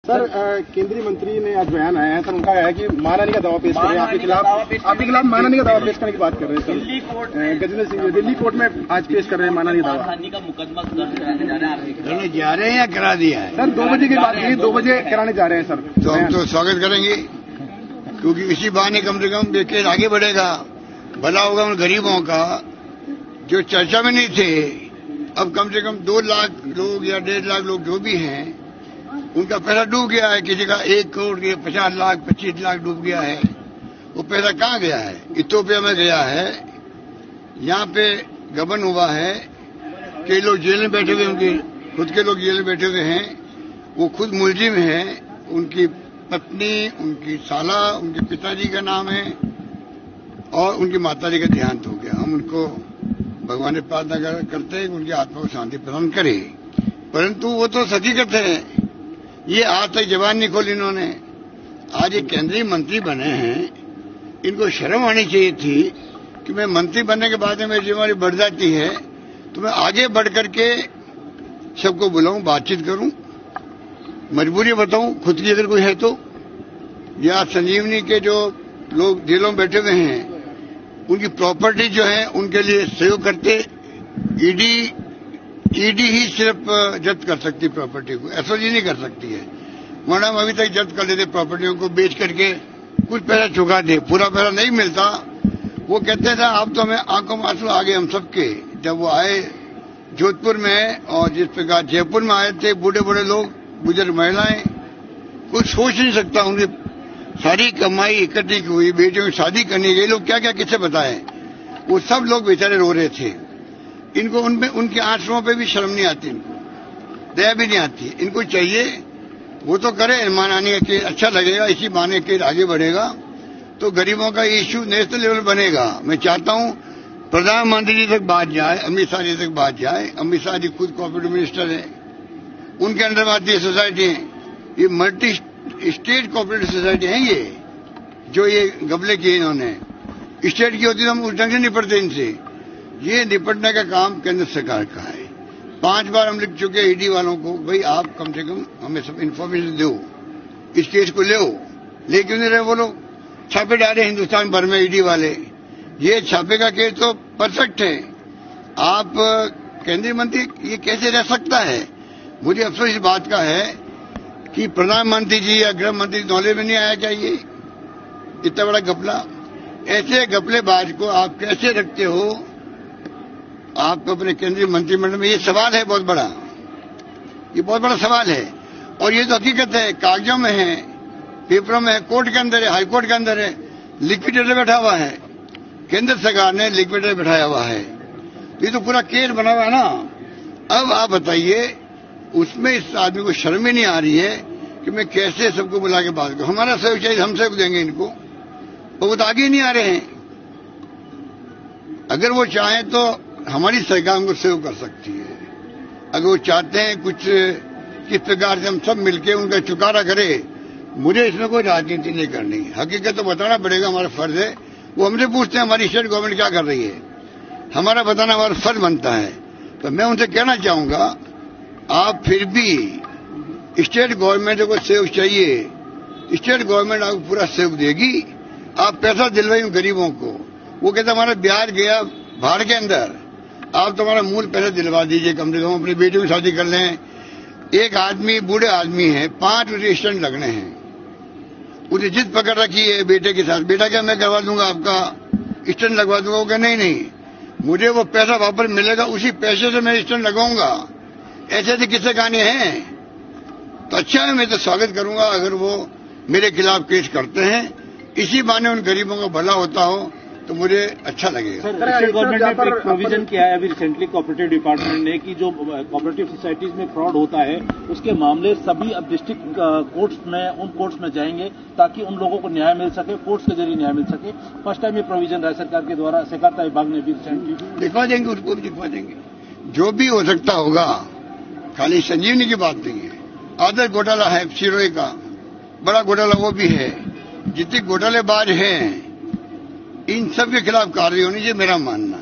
Sir, केंद्रीय मंत्री ने आज बयान आया है, सर उनका है कि मानहानि का दावा पेश करें आपके खिलाफ मानहानि का दावा पेश करने की बात कर रहे हैं। दिल्ली कोर्ट गजेंद्र सिंह दिल्ली कोर्ट में आज पेश कर रहे हैं मानहानि दावा। मानहानि का मुकदमा दर्ज कराने जा रहे हैं या करा दिया है? सर 2 बजे की बात है, 2 बजे कराने जा रहे हैं सर। तो हम तो स्वागत करेंगे, क्योंकि इसी बहाने कम से कम केस आगे बढ़ेगा, भला होगा उन गरीबों का जो चर्चा में नहीं थे। अब कम से कम 2 लाख लोग या 1.5 लाख लोग जो भी हैं, उनका पैसा डूब गया है। किसी का 1 करोड़ के 50 लाख 25 लाख डूब गया है। वो पैसा कहाँ गया है? इथियोपिया में गया है। यहाँ पे गबन हुआ है, कई लोग जेल में बैठे हुए, उनके खुद के लोग जेल में बैठे हुए हैं। वो खुद मुलजिम है, उनकी पत्नी, उनकी साला, उनके पिताजी का नाम है और उनकी माताजी का देहांत हो गया। हम उनको भगवान से प्रार्थना करते हैं कि उनकी आत्मा को शांति प्रदान करे, परंतु वो तो हकीकत है। ये आज तक जबान नहीं खोली इन्होंने। आज ये केंद्रीय मंत्री बने हैं, इनको शर्म आनी चाहिए थी कि मैं मंत्री बनने के बाद में मेरी जिम्मेदारी बढ़ जाती है तो मैं आगे बढ़ करके सबको बुलाऊं, बातचीत करूं, मजबूरी बताऊं खुद की अगर कोई है तो। या संजीवनी के जो लोग जेलों में बैठे हुए हैं, उनकी प्रॉपर्टी जो है उनके लिए सहयोग करते। ईडी ही सिर्फ जब्त कर सकती प्रॉपर्टी को, एसओजी नहीं कर सकती है। वरना हम अभी तक जब्त कर लेते प्रॉपर्टियों को, बेच करके कुछ पैसा चुका दे, पूरा पैसा नहीं मिलता। वो कहते थे आप तो हमें आंखों में आंसू आ गए हम सबके जब वो आए जोधपुर में, और जिस प्रकार जयपुर में आए थे बूढ़े बूढ़े लोग, बुजुर्ग महिलाएं, कुछ सोच नहीं सकता। उनकी सारी कमाई इकट्ठी हुई, बेटियों की शादी करनी गई, लोग क्या क्या किससे बताएं। वो सब लोग बेचारे रो रहे थे। इनको उनमें उनके आंसुओं पे भी शर्म नहीं आती, इनको दया भी नहीं आती। इनको चाहिए वो तो करे, मानहानि का केस अच्छा लगेगा, इसी बहाने केस आगे बढ़ेगा तो गरीबों का इश्यू नेशनल लेवल बनेगा। मैं चाहता हूं प्रधानमंत्री जी तक बात जाए, अमित शाह जी तक बात जाए। अमित शाह जी खुद कोऑपरेटिव मिनिस्टर है, उनके अंडर आती है सोसाइटी है। ये मल्टी स्टेट कोऑपरेटिव सोसाइटी है, ये जो ये गबले किए इन्होंने। स्टेट की होती तो हम उस ढंग से निपटते इनसे। ये निपटने का काम केंद्र सरकार का है। 5 बार हम लिख चुके हैं ईडी वालों को, भाई आप कम से कम हमें सब इन्फॉर्मेशन दो, इस केस को ले। ले क्यों नहीं रहे वो लोग? छापे डाले हिंदुस्तान भर में ईडी वाले। ये छापे का केस तो परफेक्ट है। आप केंद्रीय मंत्री ये कैसे रह सकता है? मुझे अफसोस इस बात का है कि प्रधानमंत्री जी या गृह मंत्री नॉलेज में नहीं आया क्या ये इतना बड़ा घपला? ऐसे घपलेबाज को आप कैसे रखते हो आप अपने केंद्रीय मंत्रिमंडल में? ये सवाल है बहुत बड़ा, ये बहुत बड़ा सवाल है। और ये तो हकीकत है, कागजों में है, पेपरों में है, कोर्ट के अंदर है, हाई कोर्ट के अंदर है, लिक्विडेटर बैठा हुआ है, केंद्र सरकार ने लिक्विडेटर बैठाया हुआ है। ये तो पूरा केस बना हुआ है ना। अब आप बताइए, उसमें इस आदमी को शर्म ही नहीं आ रही है कि मैं कैसे सबको बुला के बात करूं। हमारा सहयोग चाहिए, हम सहयोग देंगे इनको, वो तो आगे नहीं आ रहे हैं। अगर वो चाहें तो हमारी सरकार उनको सहयोग कर सकती है। अगर वो चाहते हैं कुछ किस प्रकार से हम सब मिलकर उनका चुकारा करें, मुझे इसमें कोई राजनीति नहीं करनी। हकीकत तो बताना पड़ेगा, हमारा फर्ज है। वो हमसे पूछते हैं हमारी स्टेट गवर्नमेंट क्या कर रही है, हमारा बताना हमारा फर्ज बनता है। तो मैं उनसे कहना चाहूंगा, आप फिर भी स्टेट गवर्नमेंट को सहयोग चाहिए, स्टेट गवर्नमेंट आपको पूरा सहयोग देगी। आप पैसा दिलवाइए गरीबों को। वो कहते हमारा ब्याज गया बाहर के अंदर, आप तो हमारा मूल पैसा दिलवा दीजिए। कम से कम अपनी बेटियों की शादी कर लें। एक आदमी बूढ़े आदमी है, 5 स्टंट लगने हैं, उसे जिद पकड़ रखी है बेटे के साथ। बेटा क्या मैं करवा दूंगा, आपका स्टंट लगवा दूंगा? वो क्या नहीं, मुझे वो पैसा वापस मिलेगा, उसी पैसे से मैं स्टंट लगाऊंगा। ऐसे ऐसे किस्से कहानी हैं। तो अच्छा है, मैं तो स्वागत करूंगा अगर वो मेरे खिलाफ केस करते हैं। इसी बहाने उन गरीबों का भला होता हो तो मुझे अच्छा लगेगा। सर, गवर्नमेंट ने एक प्रोविजन किया है अभी रिसेंटली कोऑपरेटिव डिपार्टमेंट ने कि जो कोऑपरेटिव सोसाइटीज में फ्रॉड होता है उसके मामले सभी अब डिस्ट्रिक्ट कोर्ट्स में, उन कोर्ट्स में जाएंगे ताकि उन लोगों को न्याय मिल सके, कोर्ट्स के जरिए न्याय मिल सके। फर्स्ट टाइम ये प्रोविजन राज्य सरकार के द्वारा सहकारिता विभाग ने भी रिसेंटली दिखवा देंगे, उसको भी दिखवा देंगे। जो भी हो सकता होगा, खाली संजीवनी की बात नहीं है। आदर घोटाला है, सिरोही का बड़ा घोटाला वो भी है। जितने घोटालेबाज हैं इन सब के खिलाफ कार्रवाई होनी चाहिए, मेरा मानना।